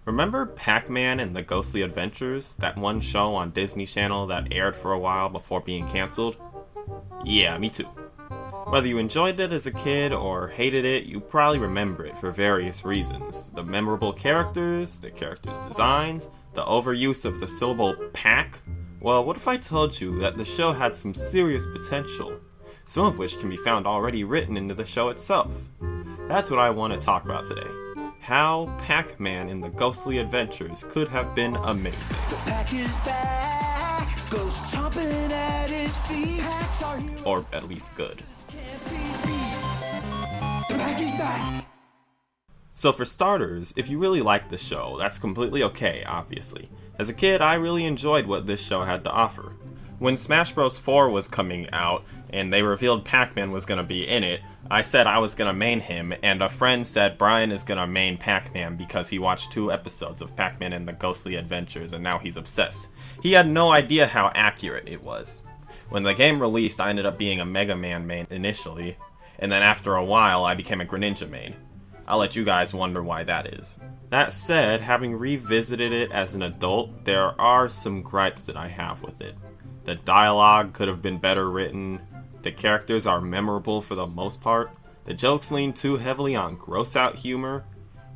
Remember Pac-Man and the Ghostly Adventures, that one show on Disney Channel that aired for a while before being cancelled? Yeah, me too. Whether you enjoyed it as a kid or hated it, you probably remember it for various reasons. The memorable characters, the characters' designs, the overuse of the syllable Pac. Well, what if I told you that the show had some serious potential, some of which can be found already written into the show itself? That's what I want to talk about today. How Pac-Man in the Ghostly Adventures could have been amazing. The Pac is back, ghost chomping at his feet. Or at least good. Can't be beat. The Pac is back. So for starters, if you really like the show, that's completely okay, obviously. As a kid, I really enjoyed what this show had to offer. When Smash Bros. 4 was coming out, and they revealed Pac-Man was going to be in it, I said I was going to main him, and a friend said Brian is going to main Pac-Man because he watched 2 episodes of Pac-Man and the Ghostly Adventures and now he's obsessed. He had no idea how accurate it was. When the game released, I ended up being a Mega Man main initially, and then after a while I became a Greninja main. I'll let you guys wonder why that is. That said, having revisited it as an adult, there are some gripes that I have with it. The dialogue could have been better written. The characters are memorable for the most part. The jokes lean too heavily on gross-out humor.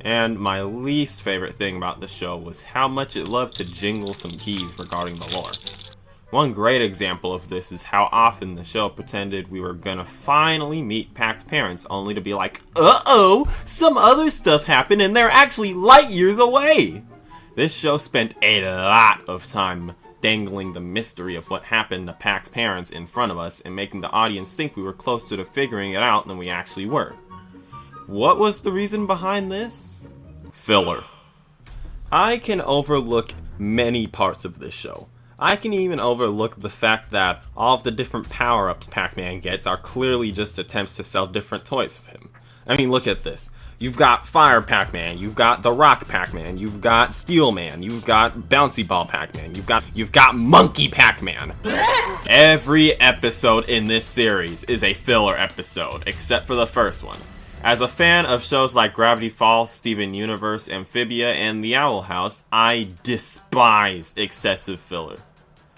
And my least favorite thing about the show was how much it loved to jingle some keys regarding the lore. One great example of this is how often the show pretended we were gonna finally meet Pac's parents, only to be like, uh-oh, some other stuff happened and they're actually light years away! This show spent a lot of time dangling the mystery of what happened to Pac's parents in front of us and making the audience think we were closer to figuring it out than we actually were. What was the reason behind this? Filler. I can overlook many parts of this show. I can even overlook the fact that all of the different power-ups Pac-Man gets are clearly just attempts to sell different toys of him. I mean, look at this. You've got Fire Pac-Man, you've got the Rock Pac-Man, you've got Steel Man, you've got Bouncy Ball Pac-Man, you've got Monkey Pac-Man. Every episode in this series is a filler episode, except for the first one. As a fan of shows like Gravity Falls, Steven Universe, Amphibia, and The Owl House, I despise excessive filler.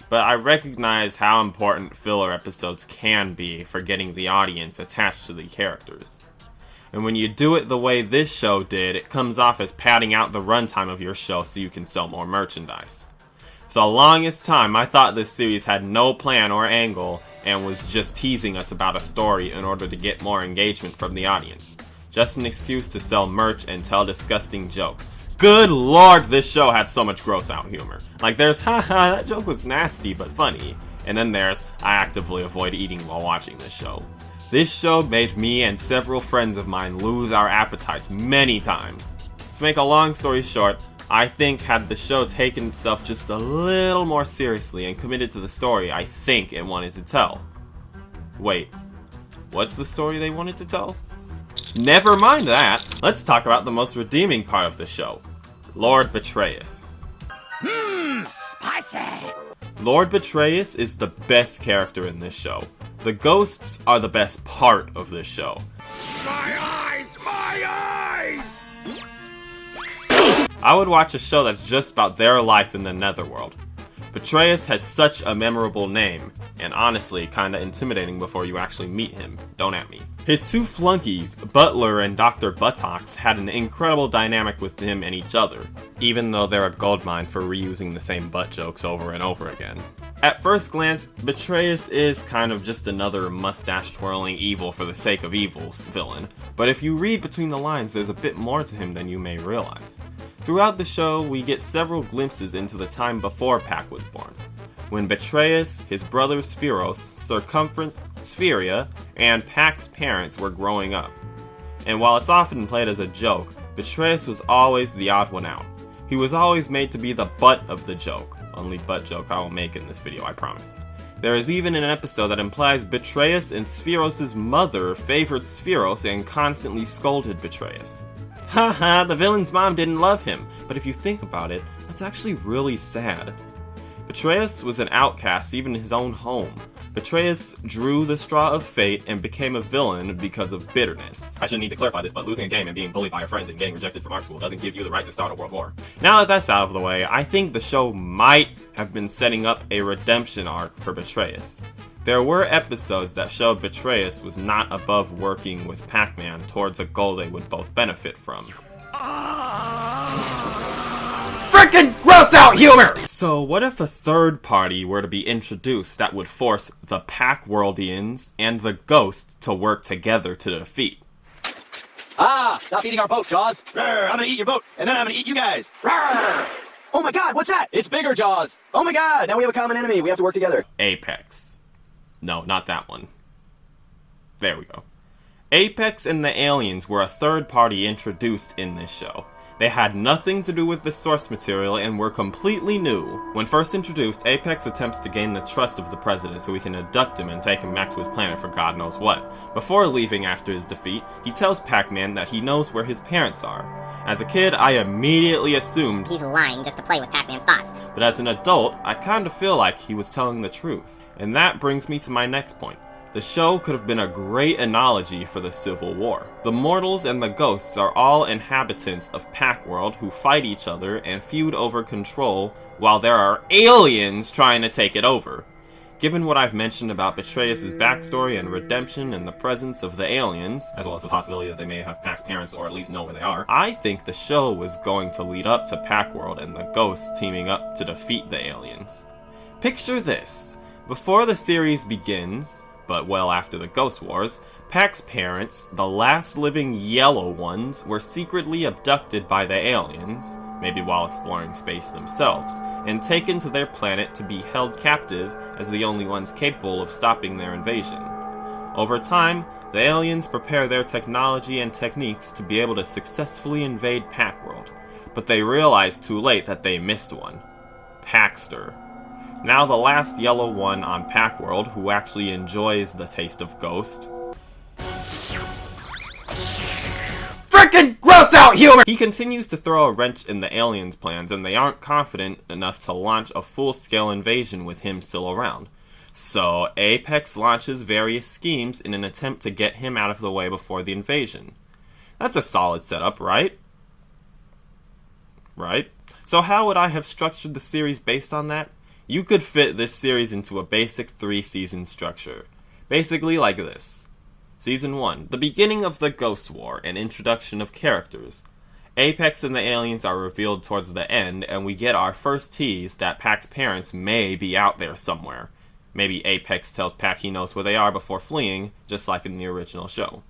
But I recognize how important filler episodes can be for getting the audience attached to the characters. And when you do it the way this show did, it comes off as padding out the runtime of your show so you can sell more merchandise. For the longest time, I thought this series had no plan or angle and was just teasing us about a story in order to get more engagement from the audience. Just an excuse to sell merch and tell disgusting jokes. Good lord, this show had so much gross out humor. Like there's, haha, that joke was nasty but funny. And then there's, I actively avoid eating while watching this show. This show made me and several friends of mine lose our appetites many times. To make a long story short, I think had the show taken itself just a little more seriously and committed to the story I think it wanted to tell. Wait, what's the story they wanted to tell? Never mind that, let's talk about the most redeeming part of the show. Lord Betrayus. Spicy. Lord Betrayus is the best character in this show. The ghosts are the best part of this show. My eyes! My eyes! I would watch a show that's just about their life in the Netherworld. Betrayus has such a memorable name, and honestly, kinda intimidating before you actually meet him. Don't at me. His 2 flunkies, Butler and Dr. Buttocks, had an incredible dynamic with him and each other, even though they're a goldmine for reusing the same butt jokes over and over again. At first glance, Betrayus is kind of just another mustache-twirling evil for the sake of evil's villain, but if you read between the lines, there's a bit more to him than you may realize. Throughout the show, we get several glimpses into the time before Pac was born, when Betrayus, his brother Spheros, Circumference, Spheria, and Pac's parents were growing up. And while it's often played as a joke, Betrayus was always the odd one out. He was always made to be the butt of the joke. Only butt joke I will make in this video, I promise. There is even an episode that implies Betrayus and Spheros' mother favored Spheros and constantly scolded Betrayus. Haha, the villain's mom didn't love him, but if you think about it, that's actually really sad. Betrayus was an outcast even in his own home. Betrayus drew the straw of fate and became a villain because of bitterness. I shouldn't need to clarify this, but losing a game and being bullied by your friends and getting rejected from art school doesn't give you the right to start a world war. Now that that's out of the way, I think the show might have been setting up a redemption arc for Betrayus. There were episodes that showed Betrayus was not above working with Pac-Man towards a goal they would both benefit from. Frickin' gross out humor! So what if a third party were to be introduced that would force the Pac-Worldians and the Ghost to work together to defeat? Ah! Stop eating our boat, Jaws! Rawr, I'm gonna eat your boat, and then I'm gonna eat you guys. Rawr! Oh my god, what's that? It's bigger, Jaws! Oh my god, now we have a common enemy. We have to work together. Apex. No, not that one. There we go. Apex and the aliens were a third party introduced in this show. They had nothing to do with the source material and were completely new. When first introduced, Apex attempts to gain the trust of the president so he can abduct him and take him back to his planet for God knows what. Before leaving after his defeat, he tells Pac-Man that he knows where his parents are. As a kid, I immediately assumed he's lying just to play with Pac-Man's thoughts. But as an adult, I kind of feel like he was telling the truth. And that brings me to my next point. The show could have been a great analogy for the Civil War. The mortals and the ghosts are all inhabitants of Pac-World who fight each other and feud over control, while there are aliens trying to take it over. Given what I've mentioned about Betrayus' backstory and redemption and the presence of the aliens, as well as the possibility that they may have Pac's parents or at least know where they are, I think the show was going to lead up to Pac-World and the ghosts teaming up to defeat the aliens. Picture this. Before the series begins, but well after the Ghost Wars, Pac's parents, the last living yellow ones, were secretly abducted by the aliens, maybe while exploring space themselves, and taken to their planet to be held captive as the only ones capable of stopping their invasion. Over time, the aliens prepare their technology and techniques to be able to successfully invade Pac-World, but they realize too late that they missed one. Paxter. Now the last yellow one on Pac-World who actually enjoys the taste of Ghost. Frickin' gross out humor! He continues to throw a wrench in the aliens' plans, and they aren't confident enough to launch a full-scale invasion with him still around. So Apex launches various schemes in an attempt to get him out of the way before the invasion. That's a solid setup, right? Right? So how would I have structured the series based on that? You could fit this series into a basic 3-season structure. Basically like this. Season 1, the beginning of the Ghost War and introduction of characters. Apex and the aliens are revealed towards the end, and we get our first tease that Pac's parents may be out there somewhere. Maybe Apex tells Pac he knows where they are before fleeing, just like in the original show.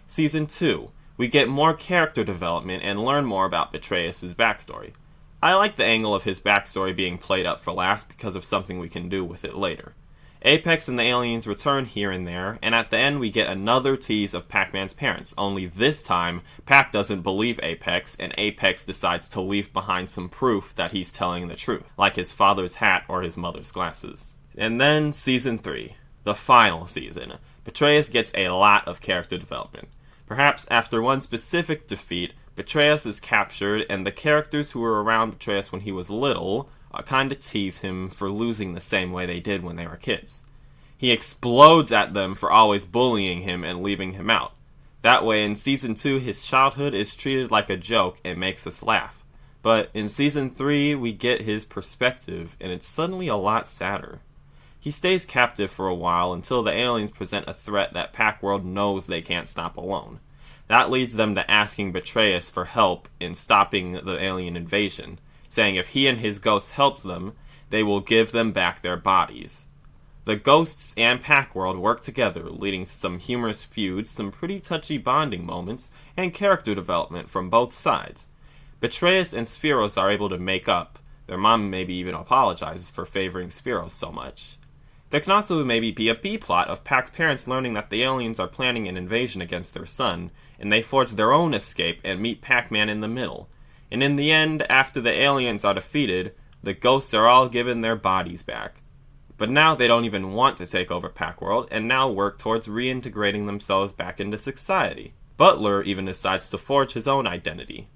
Season 2, we get more character development and learn more about Betrayus' backstory. I like the angle of his backstory being played up for last because of something we can do with it later. Apex and the aliens return here and there, and at the end we get another tease of Pac-Man's parents, only this time, Pac doesn't believe Apex, and Apex decides to leave behind some proof that he's telling the truth, like his father's hat or his mother's glasses. And then Season 3, the final season. Betrayus gets a lot of character development. Perhaps after one specific defeat, Betrayus is captured, and the characters who were around Betrayus when he was little kinda tease him for losing the same way they did when they were kids. He explodes at them for always bullying him and leaving him out. That way, in Season 2, his childhood is treated like a joke and makes us laugh. But in Season 3, we get his perspective, and it's suddenly a lot sadder. He stays captive for a while until the aliens present a threat that Pac-World knows they can't stop alone. That leads them to asking Betrayus for help in stopping the alien invasion, saying if he and his ghosts help them, they will give them back their bodies. The ghosts and Pac-World work together, leading to some humorous feuds, some pretty touchy bonding moments, and character development from both sides. Betrayus and Spheros are able to make up. Their mom maybe even apologizes for favoring Spheros so much. There can also maybe be a B-plot of Pac's parents learning that the aliens are planning an invasion against their son, and they forge their own escape and meet Pac-Man in the middle. And in the end, after the aliens are defeated, the ghosts are all given their bodies back. But now they don't even want to take over Pac-World, and now work towards reintegrating themselves back into society. Butler even decides to forge his own identity.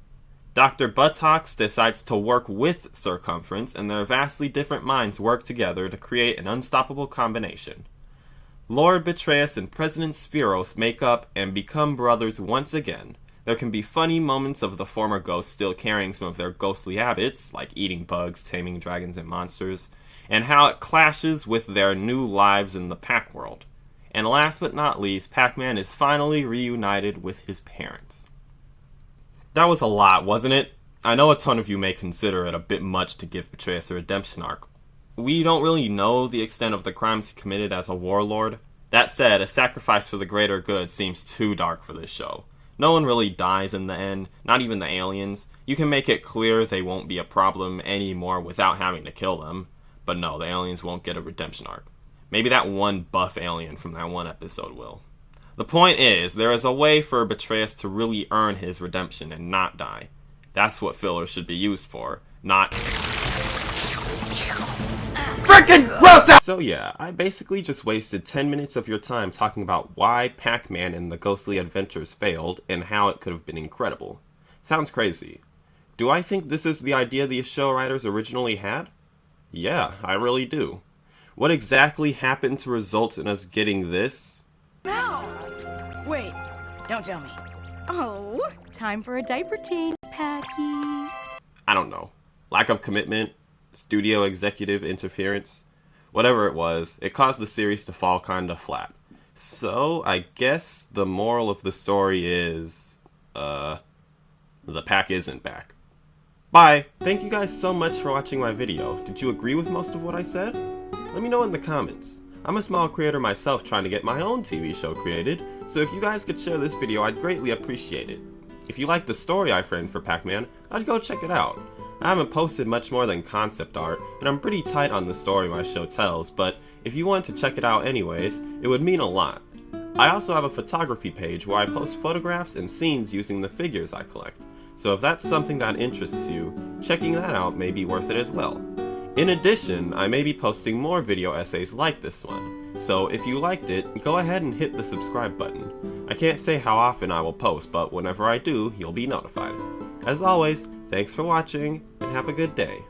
Dr. Buttocks decides to work with Circumference, and their vastly different minds work together to create an unstoppable combination. Lord Betrayus and President Spheros make up and become brothers once again. There can be funny moments of the former ghosts still carrying some of their ghostly habits, like eating bugs, taming dragons and monsters, and how it clashes with their new lives in the Pac world. And last but not least, Pac-Man is finally reunited with his parents. That was a lot, wasn't it? I know a ton of you may consider it a bit much to give Betrayus a redemption arc. We don't really know the extent of the crimes he committed as a warlord. That said, a sacrifice for the greater good seems too dark for this show. No one really dies in the end, not even the aliens. You can make it clear they won't be a problem anymore without having to kill them. But no, the aliens won't get a redemption arc. Maybe that one buff alien from that one episode will. The point is, there is a way for Betrayus to really earn his redemption and not die. That's what fillers should be used for, not... Freaking gross out! So yeah, I basically just wasted 10 minutes of your time talking about why Pac-Man and the Ghostly Adventures failed and how it could have been incredible. Sounds crazy. Do I think this is the idea these show writers originally had? Yeah, I really do. What exactly happened to result in us getting this? No! Wait, don't tell me. Oh, time for a diaper change, Packy. I don't know. Lack of commitment? Studio executive interference? Whatever it was, it caused the series to fall kinda flat. So, I guess the moral of the story is... the pack isn't back. Bye! Thank you guys so much for watching my video. Did you agree with most of what I said? Let me know in the comments. I'm a small creator myself trying to get my own TV show created, so if you guys could share this video, I'd greatly appreciate it. If you like the story I framed for Pac-Man, I'd go check it out. I haven't posted much more than concept art, and I'm pretty tight on the story my show tells, but if you want to check it out anyways, it would mean a lot. I also have a photography page where I post photographs and scenes using the figures I collect, so if that's something that interests you, checking that out may be worth it as well. In addition, I may be posting more video essays like this one, so if you liked it, go ahead and hit the subscribe button. I can't say how often I will post, but whenever I do, you'll be notified. As always, thanks for watching, and have a good day.